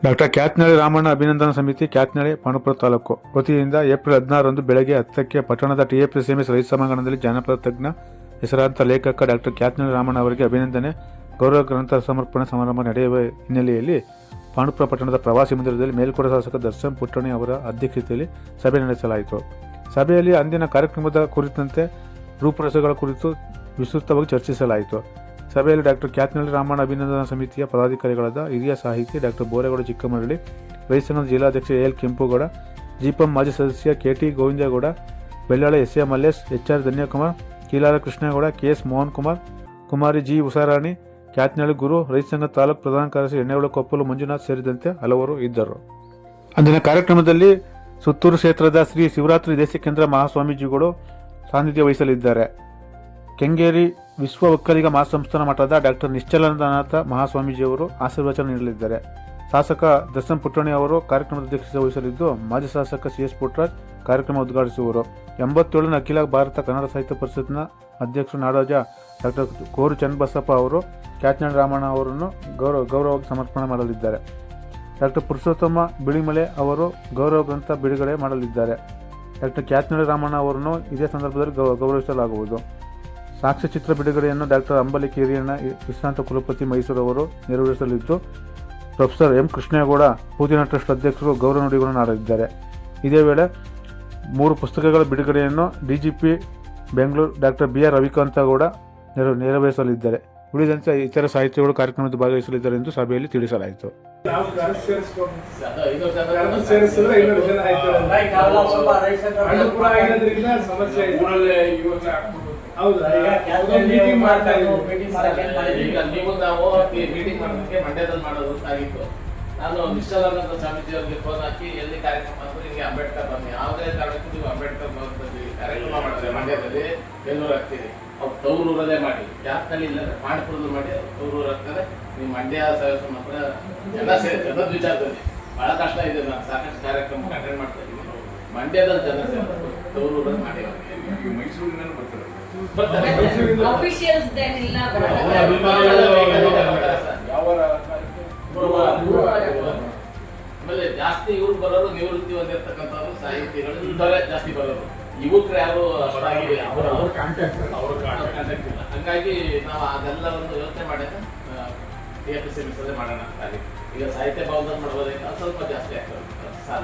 Doctor ಕ್ಯಾತ್ನಳ್ಳಿ Ramanna ಅಭಿನಂದನಾ ಸಮಿತಿ, ಕ್ಯಾತ್ನಳ್ಳಿ, ಪಾಂಡುಪುರ ತಾಲೂಕು ವತಿಯಿಂದ ಏಪ್ರಿಲ್ 16ರಂದು ಬೆಳಗ್ಗೆ 10ಕ್ಕೆ ಪಟ್ಟಣದ TFSMS ರೈತ ಸಭಾಂಗಣದಲ್ಲಿ ಜಾನಪದ ತಜ್ಞ, ಹೆಸರಾಂತ ಲೇಖಕ ಡಾಕ್ಟರ್ ಕ್ಯಾತ್ನಳ್ಳಿ ರಾಮಣ್ಣ ಅವರಿಗೆ ಅಭಿನಂದನೆ, ಗೌರವ ಗ್ರಂಥ ಸಮರ್ಪಣೆ ಸಮಾರಂಭ ನಡೆಯುವ ಹಿನ್ನೆಲೆಯಲ್ಲಿ ಪಾಂಡುಪುರ ಪಟ್ಟಣದ ಪ್ರವಾಸಿ ಮಂದಿರದಲ್ಲಿ ಮೇಲ್ಕೋಟೆ ಶಾಸಕ ದರ್ಶನ್ ಪುಟ್ಟಣಿ ಅವರ ಅಧ್ಯಕ್ಷತೆಯಲ್ಲಿ ಸಭೆ ನಡೆಸಲಾಯಿತು. ಸಭೆಯಲ್ಲಿ ಅಂದಿನ ಕಾರ್ಯಕ್ರಮದ ಕುರಿತಂತೆ ರೂಪುರೇಷೆಗಳ ಕುರಿತು ವಿಸ್ತೃತವಾಗಿ ಚರ್ಚಿಸಲಾಯಿತು. ಸಭೆಯಲ್ಲಿ ಡಾಕ್ಟರ್ ಕ್ಯಾತ್ನಳ್ಳಿ ರಾಮಣ್ಣ ಅಭಿನಂದನಾ ಸಮಿತಿಯ ಪದಾಧಿಕಾರಿಗಳಾದ ಹಿರಿಯ ಸಾಹಿತಿ ಡಾಕ್ಟರ್ ಬೋರೇಗೌಡ ಚಿಕ್ಕಮರಳಿ, ರೈತ ಸಂಘದ ಜಿಲ್ಲಾಧ್ಯಕ್ಷ AL ಕೆಂಪುಗೌಡ, ಜಿಪಂ ಮಾಜಿ ಸದಸ್ಯ KT Govindegowda, ಬೆಳ್ಳಾಳೆ SA Mallesh, HR Dhanyakumar, Keelara Krishnegowda, KS Mohan Kumar, ಕುಮಾರಿ G ಉಸಾರಾಣಿ, ಕ್ಯಾತ್ನಳ್ಳಿ ಗುರು, ರೈತ ಸಂಘ ತಾಲೂಕು ಪ್ರಧಾನ ಕಾರ್ಯದರ್ಶಿ ಎಣ್ಣೆಹುಳ ಕೊಪ್ಪಲು ಮಂಜುನಾಥ್ ಸೇರಿದಂತೆ ಹಲವರು ಇದ್ದರು. ಅಂದಿನ ಕಾರ್ಯಕ್ರಮದಲ್ಲಿ ಸುತ್ತೂರು ಕ್ಷೇತ್ರದ ಶ್ರೀ ಶಿವರಾತ್ರಿ ದೇಶಿಕೇಂದ್ರ ಮಹಾಸ್ವಾಮೀಜಿಗಳು ಸಾನ್ನಿಧ್ಯ ವಹಿಸಲಿದ್ದಾರೆ. ಕೆಂಗೇರಿ ವಿಶ್ವ ಒಕ್ಕಲಿಗ ಮಹಾಸಂಸ್ಥಾನ ಮಠದ ಡಾಕ್ಟರ್ ನಿಶ್ಚಲಾನಂದನಾಥ ಮಹಾಸ್ವಾಮೀಜಿಯವರು ಆಶೀರ್ವಚನ ನೀಡಲಿದ್ದಾರೆ. ಶಾಸಕ ದರ್ಶನ್ ಪುಟ್ಟಣಿ ಅವರು ಕಾರ್ಯಕ್ರಮದ ಅಧ್ಯಕ್ಷತೆ ವಹಿಸಲಿದ್ದು, ಮಾಜಿ ಶಾಸಕ CS ಪುಟ್ಟರಾಜ್ ಕಾರ್ಯಕ್ರಮ ಉದ್ಘಾಟಿಸುವರು. 87ನೇ ಅಖಿಲ ಭಾರತ ಕನ್ನಡ ಸಾಹಿತ್ಯ ಪರಿಷತ್ನ ಅಧ್ಯಕ್ಷರು ನಾಡೋಜ ಡಾಕ್ಟರ್ ಕೋರು ಚನ್ನಬಸಪ್ಪ ಅವರು ಕ್ಯಾತ್ನಳ್ಳಿ ರಾಮಣ್ಣ ಅವರನ್ನು ಗೌರವವಾಗಿ ಸಮರ್ಪಣೆ ಮಾಡಲಿದ್ದಾರೆ. ಡಾಕ್ಟರ್ ಪುರುಷೋತ್ತಮ ಬಿಳಿಮಲೆ ಅವರು ಗೌರವ ಗ್ರಂಥ ಬಿಡುಗಡೆ ಮಾಡಲಿದ್ದಾರೆ. ಡಾಕ್ಟರ್ ಕ್ಯಾತ್ನಳ್ಳಿ ರಾಮಣ್ಣ ಅವರನ್ನು ಇದೇ ಸಂದರ್ಭದಲ್ಲಿ ಗೌರವಿಸಲಾಗುವುದು. ಸಾಕ್ಷ್ಯಚಿತ್ರ ಬಿಡುಗಡೆಯನ್ನು ಡಾಕ್ಟರ್ ಅಂಬಲಿಕೆ ಹಿರಿಯಣ್ಣ ವಿಶ್ರಾಂತ ಕುಲಪತಿ ಮೈಸೂರು ಅವರು ನೆರವೇರಿಸಲಿದ್ದು, ಪ್ರೊಫೆಸರ್ M ಕೃಷ್ಣೇಗೌಡ ಪೂಜನ ಟ್ರಸ್ಟ್ ಅಧ್ಯಕ್ಷರು ಗೌರವ ನುಡಿಗಳನ್ನು ಆಡಲಿದ್ದಾರೆ. ಇದೇ ವೇಳೆ 3 ಪುಸ್ತಕಗಳ ಬಿಡುಗಡೆಯನ್ನು DGP ಬೆಂಗಳೂರು ಡಾಕ್ಟರ್ BR ರವಿಕಾಂತಗೌಡ ನೆರವೇರಿಸಲಿದ್ದಾರೆ. ಉಳಿದಂತೆ ಇತರ ಸಾಹಿತಿಗಳು ಕಾರ್ಯಕ್ರಮದಲ್ಲಿ ಭಾಗವಹಿಸಲಿದ್ದಾರೆ ಎಂದು ಸಭೆಯಲ್ಲಿ ತಿಳಿಸಲಾಯಿತು. ನಾನು ನಿಶ್ಚಲಾನಂದ ಸ್ವಾಮೀಜಿ ಅವರಿಗೆ ಫೋನ್ ಹಾಕಿ ಎಲ್ಲಿ ಕಾರ್ಯಕ್ರಮ ಅಂದ್ರೆ ಹಿಂಗೆ ಅಂಬೇಡ್ಕರ್ ಬನ್ನಿ, ಯಾವುದೇ ಕಾರಣಕ್ಕೂ ನೀವು ಅಂಬೇಡ್ಕರ್ ಬಂದು ಕಾರ್ಯಕ್ರಮ ಮಾಡಿದ್ರೆ ಮಂಡ್ಯದಲ್ಲಿ ಬೆಂಗಳೂರು ಆಗ್ತೀರಿ, ಅವ್ರು ತೌರೂರಲ್ಲೇ ಮಾಡಿ, ಜಾತ್ನಲ್ಲಿ ಇಲ್ಲ ಪಾಂಡುಪುರದಲ್ಲಿ ಮಾಡಿ ತೌರೂರು ಆಗ್ತಾರೆ. ನೀವು ಮಂಡ್ಯ ಮಾತ್ರ ಜನದ ವಿಚಾರದಲ್ಲಿ ಬಹಳ ಕಷ್ಟ ಇದೆ. ನಾನು ಸಾಕಷ್ಟು ಕಾರ್ಯಕ್ರಮ ಅಟೆಂಡ್ ಮಾಡ್ತಾ ಇದ್ದೀನಿ. ಮಂಡ್ಯದ ಜನ ತೌರೂರಲ್ಲಿ ಮಾಡಿ ಮೈಸೂರಿನ ಬರ್ತಾರೆ. ಆಮೇಲೆ ಜಾಸ್ತಿ ಇವ್ರು ಬರೋರು ನಿವೃತ್ತಿ ಹೊಂದಿರ್ತಕ್ಕಂಥವ್ರು ಸಾಹಿತಿಗಳು ಇಂಥವರೇ ಜಾಸ್ತಿ ಬರೋರು. ಯುವಕರು ಯಾರು ಅಷ್ಟಾಗಿ ಅವ್ರ ಕಾಂಟ್ಯಾಕ್ಟ್ ಇಲ್ಲ. ಹಂಗಾಗಿ ನಾವು ಅದೆಲ್ಲ ಒಂದು ಯೋಚನೆ ಮಾಡಿದ್ರೆ TFSMS ಅಲ್ಲೇ ಮಾಡೋಣ. ಈಗ ಸಾಹಿತ್ಯ ಭವನದಲ್ಲಿ ಮಾಡ್ಬೋದಕ್ಕೆ ಸ್ವಲ್ಪ ಜಾಸ್ತಿ ಆಗ್ತದೆ ಸಾಲ.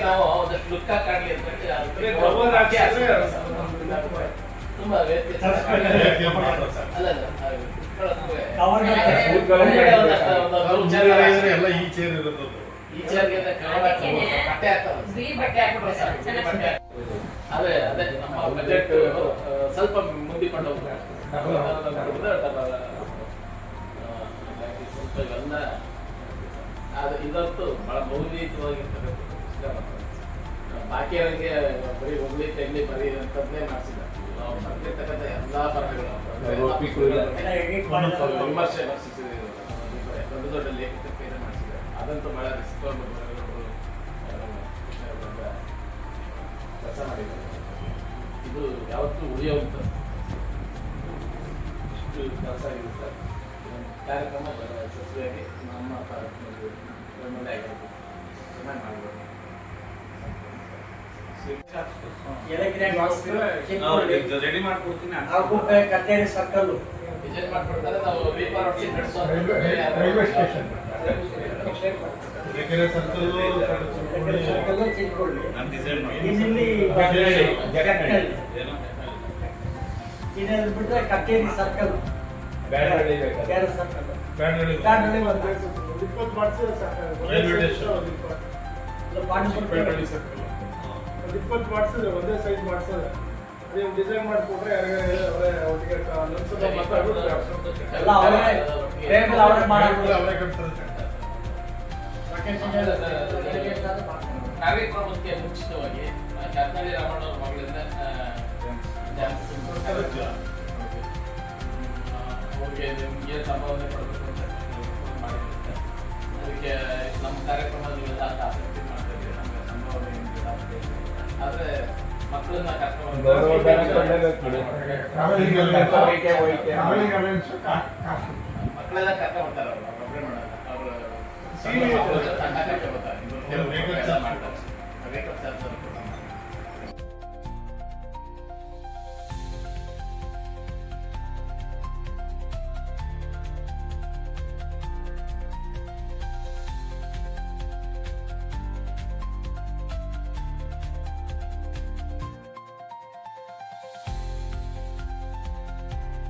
ನಾವು ಒಂದಷ್ಟು ಲುಕ್ ಕಾಣಲಿ ಅಂತ ತುಂಬಾ ಅದೇ ಅದೇ ನಮ್ಮ ಬಜೆಟ್ ಸ್ವಲ್ಪ ಮುಂದಿಕೊಂಡು ಹೋಗ್ತಾರೆ. ಅದು ಇದಂತೂ ಬಹಳ ಮೌಲ್ಯಯುತವಾಗಿರ್ತಕ್ಕಂಥ ಬಾಕಿಯವರಿಗೆ ಬರೀ ಒಳ್ಳೆ ತೆಂಗಲಿ ಬರೀ ಅಂತದ್ದೇ ಮಾಡಿಸಿದ ನಾವು ಬರ್ತಿರ್ತಕ್ಕಂಥ ಎಲ್ಲಾ ಬರಹಗಳು ವಿಮರ್ಶೆ ದೊಡ್ಡ ದೊಡ್ಡ ಲೇಖಕರಿಗೆ ಮಾಡಿಸಿದ್ದಾರೆ. ಅದಂತೂ ಬಹಳ ರಿಸ್ಕ್ ಕೆಲಸ ಮಾಡಿದ್ದಾರೆ. ಇದು ಯಾವತ್ತೂ ಉಳಿಯುವಂಥದ್ದು ಇಷ್ಟು ಕೆಲಸ ಆಗಿದೆ ಸರ್. ಕಾರ್ಯಕ್ರಮ ಯಶಸ್ವಿಯಾಗಿ ನಮ್ಮ ಒಳ್ಳೆ ಆಗಿರ್ಬೋದು, ಚೆನ್ನಾಗಿ ಮಾಡ್ಬೋದು. ರೆಡಿ ಮಾಡ್ಕೊಡ್ತೀನಿ. ಕಚೇರಿ ಸರ್ಕಲ್ ವಿಸಿಟ್ ಮಾಡ್ಕೊಡ್ತಾರೆ. ನಾವು ರೈಲ್ವೆ ಸ್ಟೇಷನ್ ಬಿಟ್ರೆ ಕಚೇರಿ ಸರ್ಕಲ್ ಒಂದೇ ಸೈಜ್ ಮಾಡಿಸಿದ್ರೆ ನೀವು ಡಿಸೈನ್ ಮಾಡಿಕೊಟ್ರೆ ಕಾರ್ಯಕ್ರಮಕ್ಕೆ ಮುಂಚಿತವಾಗಿ ಕ್ಯಾತ್ನಳ್ಳಿ ರಾಮಣ್ಣ ಅವ್ರ ಮಗಳಿಂದ ಅವ್ರಿಗೆ ನಿಮಗೆ ಸಂಭಾವನೆ ಕೊಡಬೇಕು ಅಂತ ಮಾಡಿರುತ್ತೆ. ಅದಕ್ಕೆ ನಮ್ಮ ಕಾರ್ಯಕ್ರಮ ನೀವೆಲ್ಲ ಆಸಕ್ತಿ ಮಾಡ್ತಾ ಇದ್ದೀವಿ. ನಮಗೆ ಸಂಭಾವನೆ ಆದರೆ ಮಕ್ಕಳನ್ನ ಕರ್ಕೊಂಡು ಮಕ್ಕಳೆಲ್ಲ ಕರ್ಕೊಂಡು ಬರ್ತಾರೆ ಅವ್ರು ಒಬ್ಬರೇ ಮಾಡಲ್ಲ ಅವರು